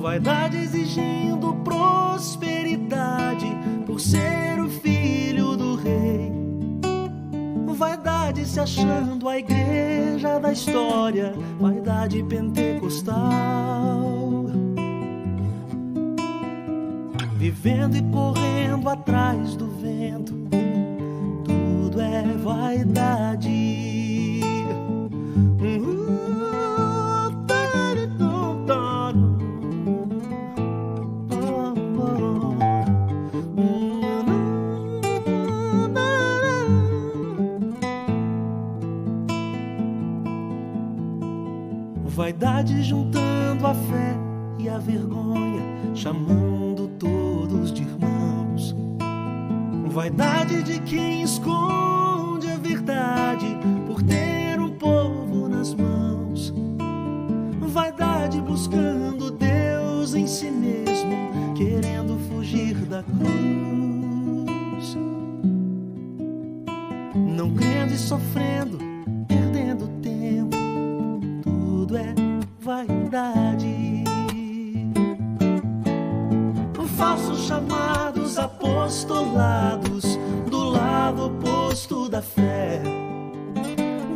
Vaidade exigindo prosperidade por ser o filho do rei. Vaidade se achando a igreja da história, vaidade pentecostal. Vivendo e correndo atrás do vento, tudo é vaidade. Vaidade juntando a fé e a vergonha, chamando todos de irmãos. Vaidade de quem esconde a verdade por ter um povo nas mãos. Vaidade buscando Deus em si mesmo, querendo fugir da cruz. Não crendo e sofrendo, perdendo tempo, tudo é vaidade. Falsos chamados apostolados do lado oposto da fé.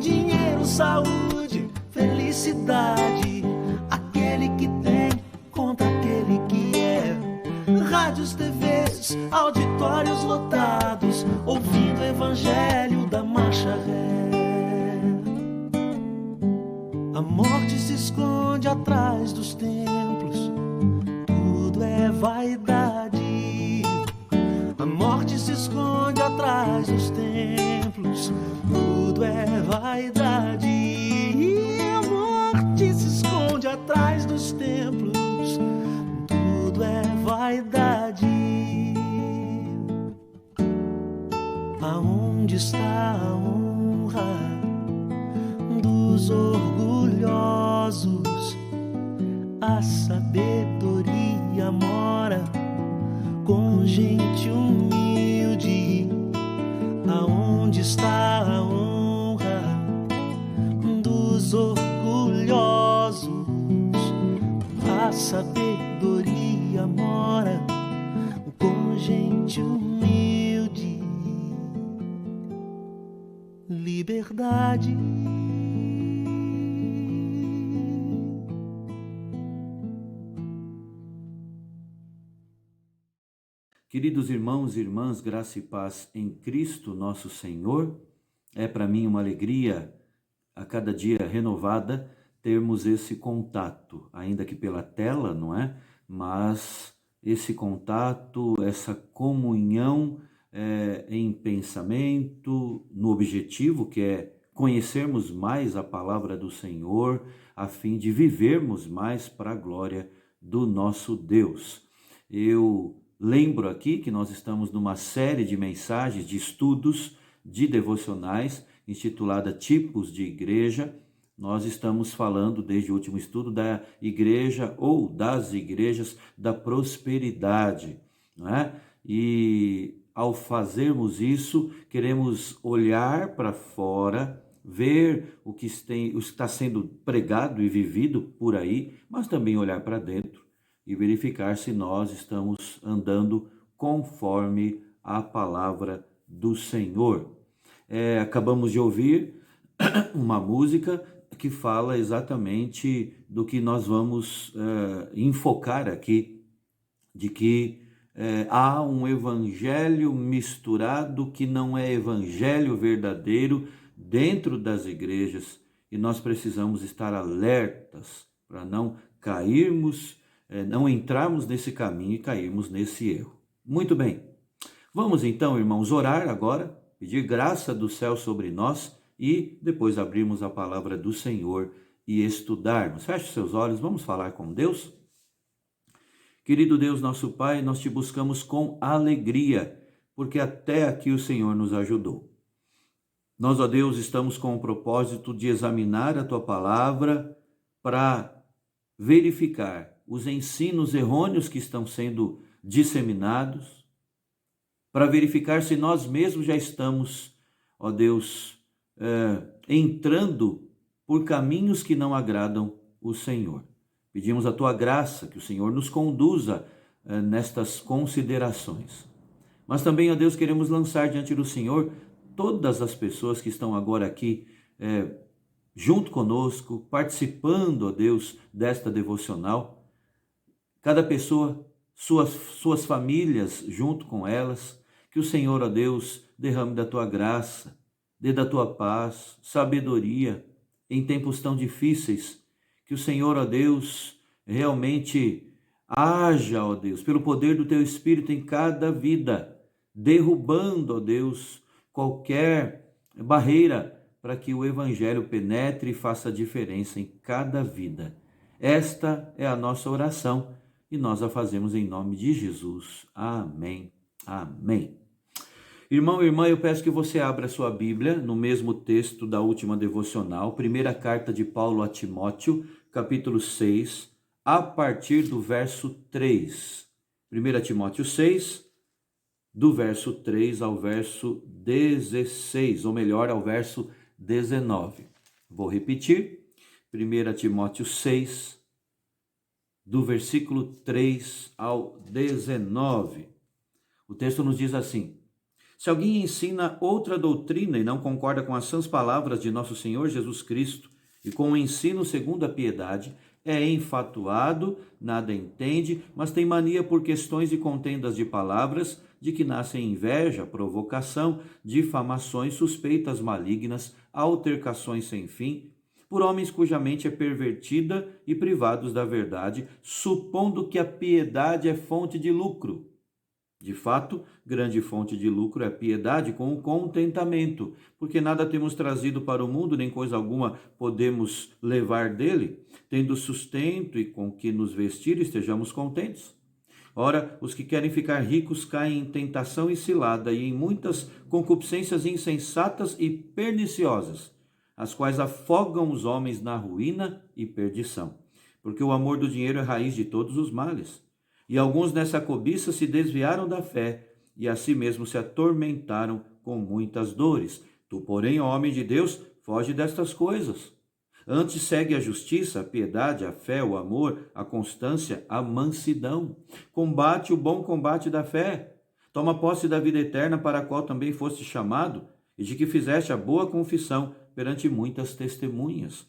Dinheiro, saúde, felicidade, aquele que tem contra aquele que é. Rádios, TVs, auditórios lotados, ouvindo o evangelho da marcha ré. A morte se esconde atrás dos templos, tudo é vaidade. A morte se esconde atrás dos templos, tudo é vaidade. A morte se esconde atrás dos templos, tudo é vaidade. Aonde está a honra dos orgulhosos? A sabedoria mora com gente humilde. Aonde está a honra dos orgulhosos? A sabedoria mora com gente humilde. Liberdade. Queridos irmãos e irmãs, graça e paz em Cristo nosso Senhor, é para mim uma alegria a cada dia renovada termos esse contato, ainda que pela tela, não é? Mas esse contato, essa comunhão em pensamento, no objetivo que é conhecermos mais a palavra do Senhor, a fim de vivermos mais para a glória do nosso Deus. Eu lembro aqui que nós estamos numa série de mensagens, de estudos, de devocionais, intitulada Tipos de Igreja. Nós estamos falando, desde o último estudo, da igreja ou das igrejas da prosperidade, não é? E ao fazermos isso, queremos olhar para fora, ver o que está sendo pregado e vivido por aí, mas também olhar para dentro e verificar se nós estamos andando conforme a palavra do Senhor. Acabamos de ouvir uma música que fala exatamente do que nós vamos enfocar aqui, de que há um evangelho misturado que não é evangelho verdadeiro dentro das igrejas, e nós precisamos estar alertas para não cairmos, não entrarmos nesse caminho e cairmos nesse erro. Muito bem, vamos então, irmãos, orar agora, pedir graça do céu sobre nós e depois abrirmos a palavra do Senhor e estudarmos. Feche seus olhos, vamos falar com Deus. Querido Deus, nosso Pai, nós te buscamos com alegria, porque até aqui o Senhor nos ajudou. Nós, ó Deus, estamos com o propósito de examinar a tua palavra para verificar os ensinos errôneos que estão sendo disseminados, para verificar se nós mesmos já estamos, ó Deus, entrando por caminhos que não agradam o Senhor. Pedimos a tua graça, que o Senhor nos conduza nestas considerações. Mas também, ó Deus, queremos lançar diante do Senhor todas as pessoas que estão agora aqui junto conosco, participando, ó Deus, desta devocional. Cada pessoa, suas famílias junto com elas. Que o Senhor, ó Deus, derrame da tua graça, dê da tua paz, sabedoria em tempos tão difíceis. Que o Senhor, ó Deus, realmente haja, ó Deus, pelo poder do teu Espírito em cada vida, derrubando, ó Deus, qualquer barreira para que o Evangelho penetre e faça diferença em cada vida. Esta é a nossa oração e nós a fazemos em nome de Jesus. Amém. Amém. Irmão e irmã, eu peço que você abra a sua Bíblia no mesmo texto da última devocional, primeira carta de Paulo a Timóteo, capítulo 6, a partir do verso 3. 1 Timóteo 6, do verso 3 ao verso 16, ou melhor, ao verso 19. Vou repetir. 1 Timóteo 6, do versículo 3 ao 19. O texto nos diz assim: se alguém ensina outra doutrina e não concorda com as sãs palavras de nosso Senhor Jesus Cristo e com o ensino segundo a piedade, é enfatuado, nada entende, mas tem mania por questões e contendas de palavras, de que nascem inveja, provocação, difamações, suspeitas malignas, altercações sem fim, por homens cuja mente é pervertida e privados da verdade, supondo que a piedade é fonte de lucro. De fato, grande fonte de lucro é a piedade com o contentamento, porque nada temos trazido para o mundo, nem coisa alguma podemos levar dele, tendo sustento e com que nos vestir estejamos contentes. Ora, os que querem ficar ricos caem em tentação e cilada e em muitas concupiscências insensatas e perniciosas, as quais afogam os homens na ruína e perdição, porque o amor do dinheiro é raiz de todos os males. E alguns nessa cobiça se desviaram da fé e a si mesmos se atormentaram com muitas dores. Tu, porém, ó homem de Deus, foge destas coisas. Antes segue a justiça, a piedade, a fé, o amor, a constância, a mansidão. Combate o bom combate da fé. Toma posse da vida eterna, para a qual também foste chamado, e de que fizeste a boa confissão perante muitas testemunhas.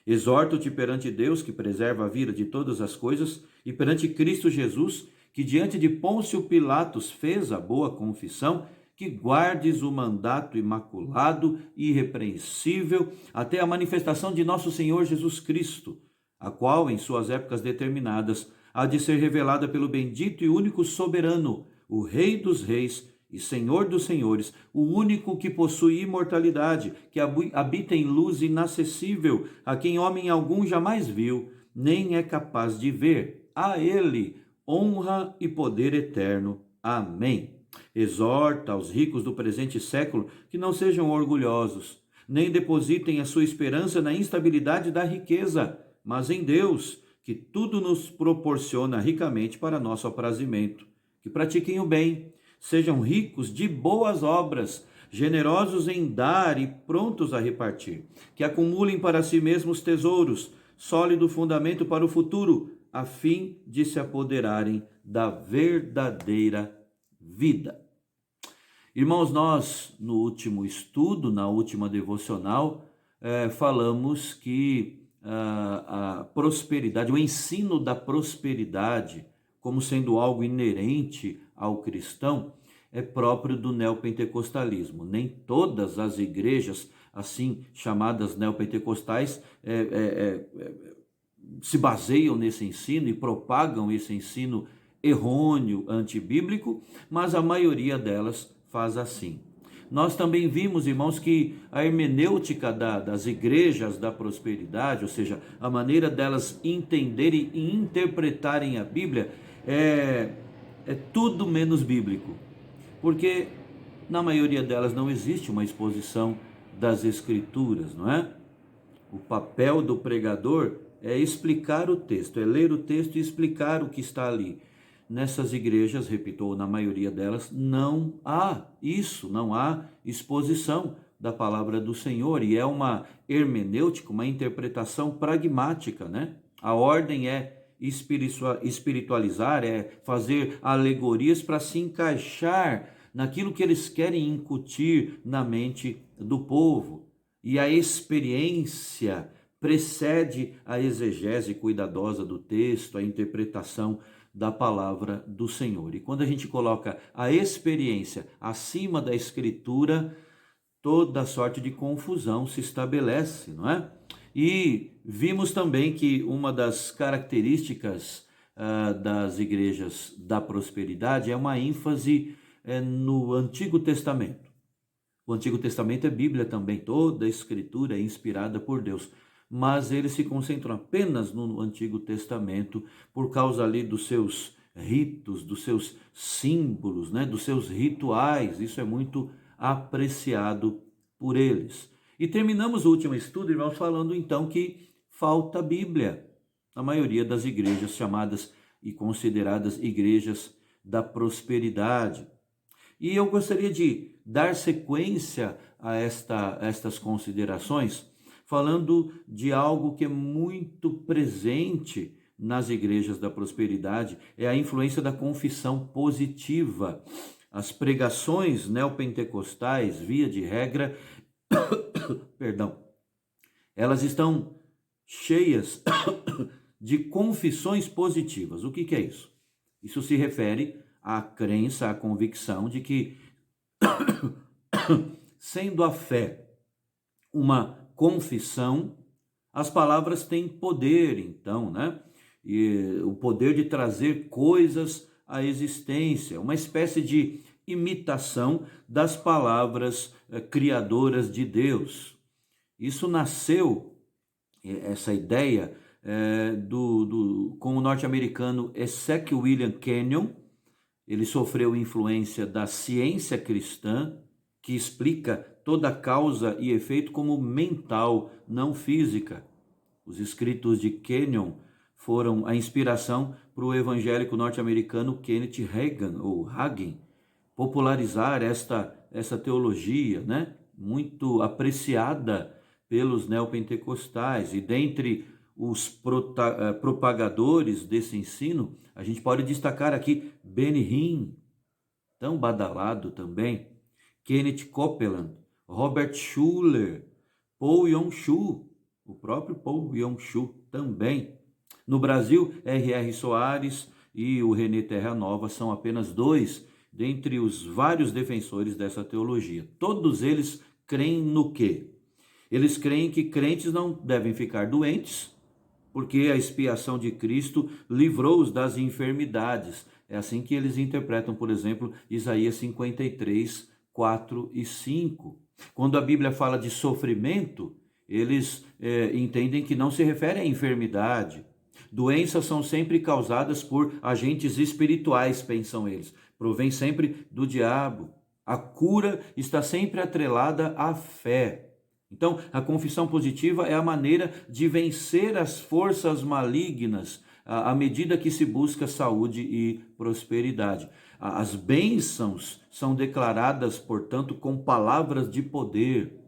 Exorto-te perante Deus, que preserva a vida de todas as coisas, e perante Cristo Jesus, que diante de Pôncio Pilatos fez a boa confissão, que guardes o mandato imaculado e irrepreensível até a manifestação de nosso Senhor Jesus Cristo, a qual, em suas épocas determinadas, há de ser revelada pelo bendito e único soberano, o Rei dos Reis e Senhor dos Senhores, o único que possui imortalidade, que habita em luz inacessível, a quem homem algum jamais viu, nem é capaz de ver. A ele honra e poder eterno. Amém. Exorta aos ricos do presente século que não sejam orgulhosos, nem depositem a sua esperança na instabilidade da riqueza, mas em Deus, que tudo nos proporciona ricamente para nosso aprazimento. Que pratiquem o bem, sejam ricos de boas obras, generosos em dar e prontos a repartir, que acumulem para si mesmos tesouros, sólido fundamento para o futuro, a fim de se apoderarem da verdadeira vida. Irmãos, nós no último estudo, na última devocional, falamos que a prosperidade, o ensino da prosperidade, como sendo algo inerente ao cristão, é próprio do neopentecostalismo. Nem todas as igrejas, assim chamadas neopentecostais, se baseiam nesse ensino e propagam esse ensino errôneo, antibíblico, mas a maioria delas faz assim. Nós também vimos, irmãos, que a hermenêutica das igrejas da prosperidade, ou seja, a maneira delas entenderem e interpretarem a Bíblia, é tudo menos bíblico, porque na maioria delas não existe uma exposição das Escrituras, não é? O papel do pregador é explicar o texto, é ler o texto e explicar o que está ali. Nessas igrejas, repito, na maioria delas, não há isso, não há exposição da palavra do Senhor, e é uma hermenêutica, uma interpretação pragmática, né? A ordem é espiritualizar, é fazer alegorias para se encaixar naquilo que eles querem incutir na mente do povo. E a experiência precede a exegese cuidadosa do texto, a interpretação da palavra do Senhor. E quando a gente coloca a experiência acima da escritura, toda sorte de confusão se estabelece, não é? E vimos também que uma das características das igrejas da prosperidade é uma ênfase no Antigo Testamento. O Antigo Testamento é Bíblia também, toda a escritura é inspirada por Deus, mas eles se concentram apenas no Antigo Testamento por causa ali dos seus ritos, dos seus símbolos, né, dos seus rituais. Isso é muito apreciado por eles. E terminamos o último estudo, irmãos, falando então que falta Bíblia na maioria das igrejas chamadas e consideradas igrejas da prosperidade. E eu gostaria de dar sequência a estas considerações, falando de algo que é muito presente nas igrejas da prosperidade, é a influência da confissão positiva. As pregações neopentecostais, via de regra, perdão, elas estão cheias de confissões positivas. O que é isso? Isso se refere à crença, à convicção de que, sendo a fé uma confissão, as palavras têm poder, então, né? E o poder de trazer coisas à existência, uma espécie de imitação das palavras criadoras de Deus. Isso nasceu, essa ideia, com o norte-americano Esek William Kenyon. Ele sofreu influência da ciência cristã, que explica toda causa e efeito como mental, não física. Os escritos de Kenyon foram a inspiração para o evangélico norte-americano Kenneth Hagin popularizar essa teologia, né? Muito apreciada pelos neopentecostais. E dentre os propagadores desse ensino, a gente pode destacar aqui Benny Hinn, tão badalado também, Kenneth Copeland, Robert Schuller, Paul Yong-Shu, o próprio Paul Yong-Shu também. No Brasil, R.R. Soares e o René Terra Nova são apenas dois dentre os vários defensores dessa teologia. Todos eles creem no quê? Eles creem que crentes não devem ficar doentes, porque a expiação de Cristo livrou-os das enfermidades. É assim que eles interpretam, por exemplo, Isaías 53, 4 e 5. Quando a Bíblia fala de sofrimento, eles entendem que não se refere à enfermidade. Doenças são sempre causadas por agentes espirituais, pensam eles. Provém sempre do diabo. A cura está sempre atrelada à fé. Então, a confissão positiva é a maneira de vencer as forças malignas à medida que se busca saúde e prosperidade. As bênçãos são declaradas, portanto, com palavras de poder.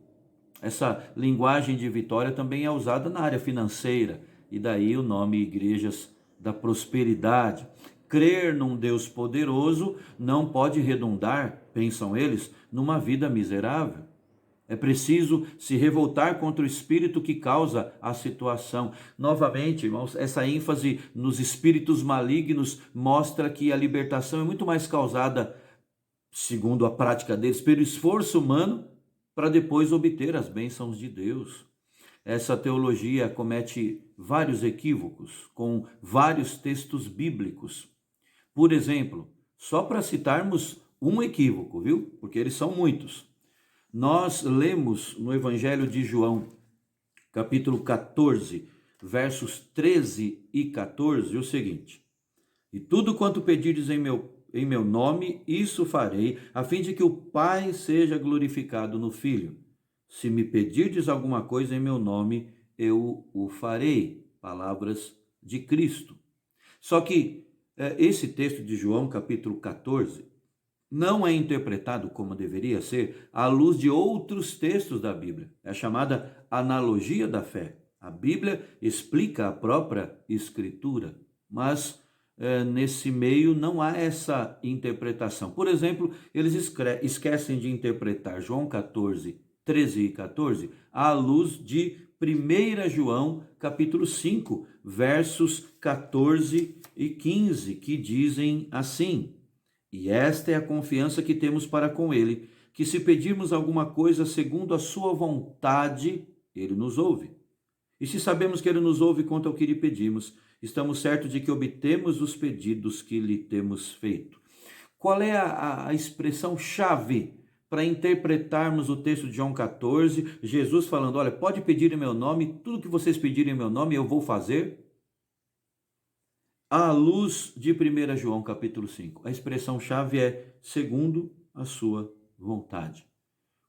Essa linguagem de vitória também é usada na área financeira, e daí o nome Igrejas da Prosperidade. Crer num Deus poderoso não pode redundar, pensam eles, numa vida miserável. É preciso se revoltar contra o espírito que causa a situação. Novamente, irmãos, essa ênfase nos espíritos malignos mostra que a libertação é muito mais causada, segundo a prática deles, pelo esforço humano para depois obter as bênçãos de Deus. Essa teologia comete vários equívocos com vários textos bíblicos. Por exemplo, só para citarmos um equívoco, viu? Porque eles são muitos. Nós lemos no Evangelho de João, capítulo 14, versos 13 e 14, o seguinte: E tudo quanto pedirdes em meu nome, isso farei, a fim de que o Pai seja glorificado no Filho. Se me pedirdes alguma coisa em meu nome, eu o farei. Palavras de Cristo. Só que esse texto de João, capítulo 14, não é interpretado como deveria ser à luz de outros textos da Bíblia. É a chamada analogia da fé. A Bíblia explica a própria Escritura, mas nesse meio não há essa interpretação. Por exemplo, eles esquecem de interpretar João 14, 13 e 14 à luz de 1 João capítulo 5, versos 14 e 15, que dizem assim: e esta é a confiança que temos para com ele, que se pedirmos alguma coisa segundo a sua vontade, ele nos ouve. E se sabemos que ele nos ouve quanto ao que lhe pedimos, estamos certos de que obtemos os pedidos que lhe temos feito. Qual é a expressão-chave para interpretarmos o texto de João 14? Jesus falando, olha, pode pedir em meu nome, tudo que vocês pedirem em meu nome eu vou fazer. À luz de 1 João capítulo 5, a expressão-chave é segundo a sua vontade.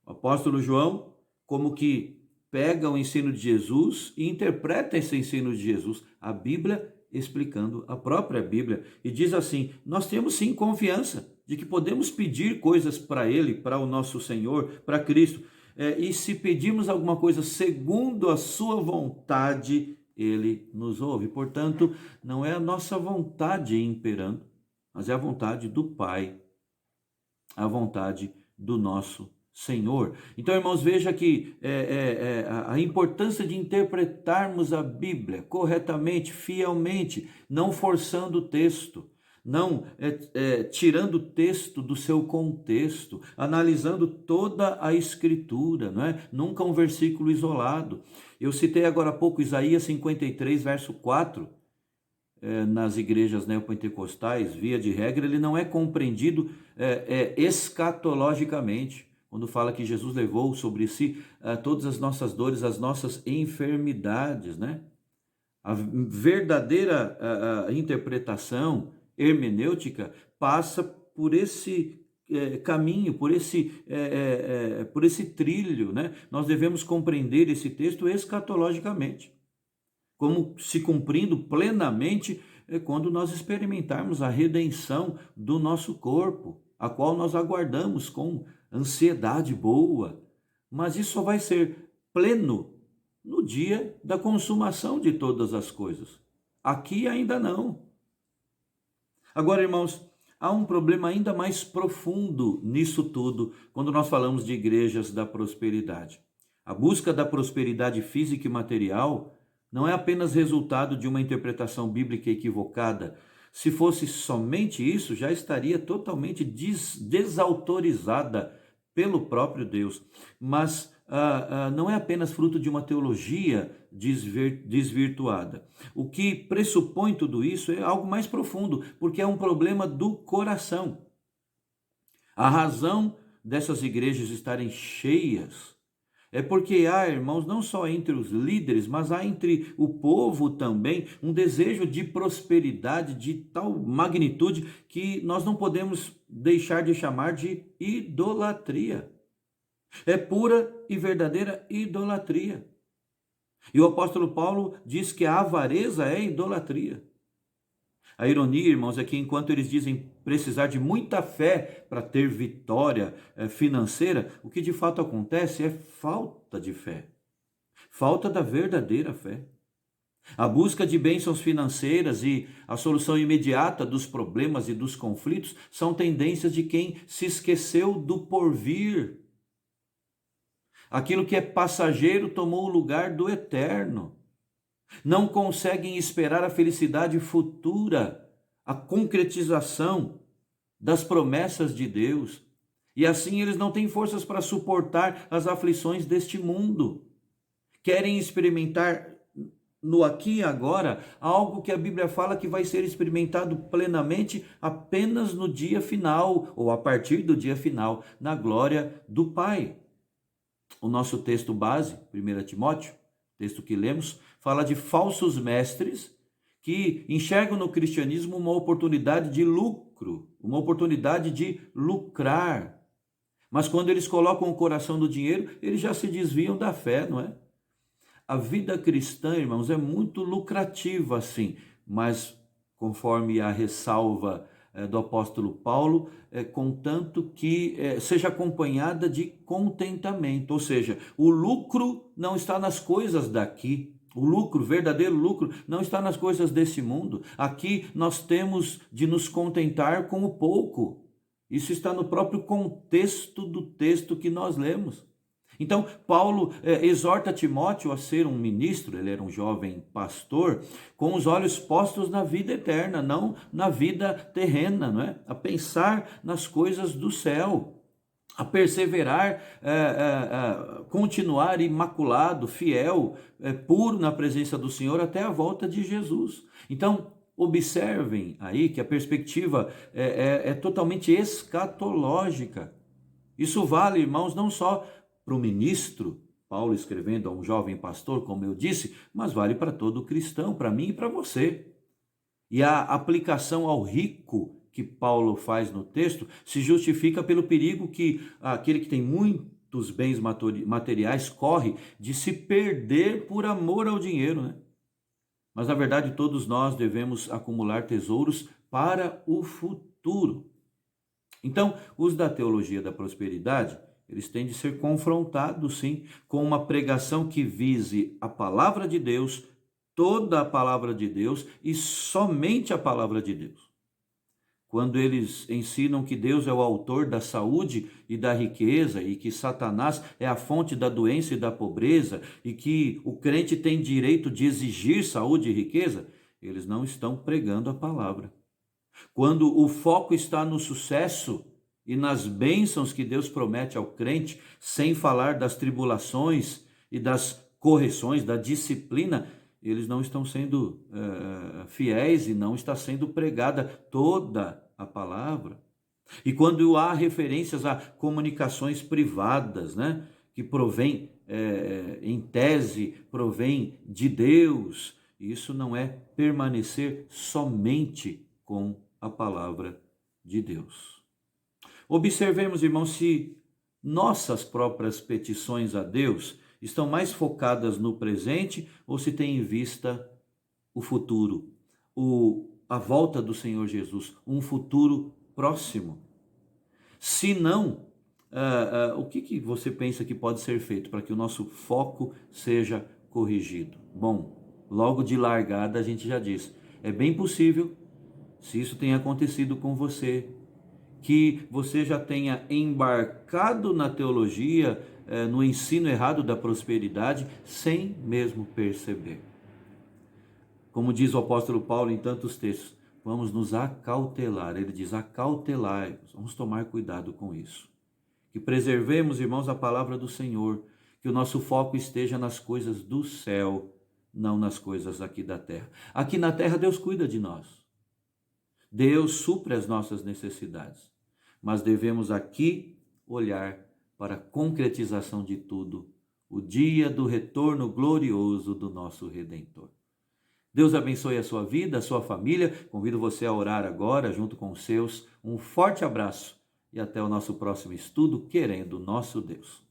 O apóstolo João, como que pega o ensino de Jesus e interpreta esse ensino de Jesus, a Bíblia explicando a própria Bíblia, e diz assim: nós temos sim confiança de que podemos pedir coisas para Ele, para o nosso Senhor, para Cristo, e se pedirmos alguma coisa segundo a sua vontade, Ele nos ouve. Portanto, não é a nossa vontade imperando, mas é a vontade do Pai, a vontade do nosso Senhor. Então, irmãos, veja que a importância de interpretarmos a Bíblia corretamente, fielmente, não forçando o texto, não tirando o texto do seu contexto, analisando toda a Escritura, não é? Nunca um versículo isolado. Eu citei agora há pouco Isaías 53, verso 4, nas igrejas neopentecostais, via de regra, ele não é compreendido escatologicamente, quando fala que Jesus levou sobre si todas as nossas dores, as nossas enfermidades, né? A verdadeira interpretação hermenêutica passa por esse caminho, por esse trilho, né? Nós devemos compreender esse texto escatologicamente, como se cumprindo plenamente quando nós experimentarmos a redenção do nosso corpo, a qual nós aguardamos com ansiedade boa, mas isso só vai ser pleno no dia da consumação de todas as coisas. Aqui ainda não. Agora, irmãos, há um problema ainda mais profundo nisso tudo, quando nós falamos de igrejas da prosperidade. A busca da prosperidade física e material não é apenas resultado de uma interpretação bíblica equivocada. Se fosse somente isso, já estaria totalmente desautorizada pelo próprio Deus. Mas não é apenas fruto de uma teologia desvirtuada. O que pressupõe tudo isso é algo mais profundo, porque é um problema do coração. A razão dessas igrejas estarem cheias é porque há, irmãos, não só entre os líderes, mas há entre o povo também um desejo de prosperidade de tal magnitude que nós não podemos deixar de chamar de idolatria. É pura e verdadeira idolatria. E o apóstolo Paulo diz que a avareza é idolatria. A ironia, irmãos, é que enquanto eles dizem precisar de muita fé para ter vitória financeira, o que de fato acontece é falta de fé, falta da verdadeira fé. A busca de bênçãos financeiras e a solução imediata dos problemas e dos conflitos são tendências de quem se esqueceu do porvir. Aquilo que é passageiro tomou o lugar do eterno. Não conseguem esperar a felicidade futura, a concretização das promessas de Deus. E assim eles não têm forças para suportar as aflições deste mundo. Querem experimentar no aqui e agora algo que a Bíblia fala que vai ser experimentado plenamente apenas no dia final, ou a partir do dia final, na glória do Pai. O nosso texto base, 1 Timóteo, texto que lemos, fala de falsos mestres que enxergam no cristianismo uma oportunidade de lucro, uma oportunidade de lucrar. Mas quando eles colocam o coração no dinheiro, eles já se desviam da fé, não é? A vida cristã, irmãos, é muito lucrativa, sim, mas conforme a ressalva do apóstolo Paulo, contanto que seja acompanhada de contentamento, ou seja, o lucro não está nas coisas daqui, O lucro, o verdadeiro lucro, não está nas coisas desse mundo. Aqui nós temos de nos contentar com o pouco. Isso está no próprio contexto do texto que nós lemos. Então, Paulo exorta Timóteo a ser um ministro, ele era um jovem pastor, com os olhos postos na vida eterna, não na vida terrena, não é? A pensar nas coisas do céu, a perseverar, continuar imaculado, fiel, puro na presença do Senhor até a volta de Jesus. Então, observem aí que a perspectiva é totalmente escatológica. Isso vale, irmãos, não só para o ministro, Paulo escrevendo a um jovem pastor, como eu disse, mas vale para todo cristão, para mim e para você. E a aplicação ao rico que Paulo faz no texto se justifica pelo perigo que aquele que tem muitos bens materiais corre de se perder por amor ao dinheiro, né? Mas na verdade todos nós devemos acumular tesouros para o futuro. Então, os da teologia da prosperidade, eles têm de ser confrontados, sim, com uma pregação que vise a palavra de Deus, toda a palavra de Deus e somente a palavra de Deus. Quando eles ensinam que Deus é o autor da saúde e da riqueza e que Satanás é a fonte da doença e da pobreza e que o crente tem direito de exigir saúde e riqueza, eles não estão pregando a palavra. Quando o foco está no sucesso e nas bênçãos que Deus promete ao crente, sem falar das tribulações e das correções, da disciplina, eles não estão sendo fiéis e não está sendo pregada toda a palavra. E quando há referências a comunicações privadas, né, que provém, em tese, provém de Deus, isso não é permanecer somente com a palavra de Deus. Observemos, irmãos, se nossas próprias petições a Deus estão mais focadas no presente ou se tem em vista o futuro, a volta do Senhor Jesus, um futuro próximo. Se não, o que você pensa que pode ser feito para que o nosso foco seja corrigido? Bom, logo de largada a gente já diz, é bem possível, se isso tem acontecido com você, que você já tenha embarcado na teologia, no ensino errado da prosperidade, sem mesmo perceber. Como diz o apóstolo Paulo em tantos textos, vamos nos acautelar. Ele diz, acautelai-vos. Vamos tomar cuidado com isso. Que preservemos, irmãos, a palavra do Senhor, que o nosso foco esteja nas coisas do céu, não nas coisas aqui da terra. Aqui na terra Deus cuida de nós. Deus supre as nossas necessidades. Mas devemos aqui olhar para a concretização de tudo, o dia do retorno glorioso do nosso Redentor. Deus abençoe a sua vida, a sua família. Convido você a orar agora junto com os seus. Um forte abraço e até o nosso próximo estudo, querendo nosso Deus.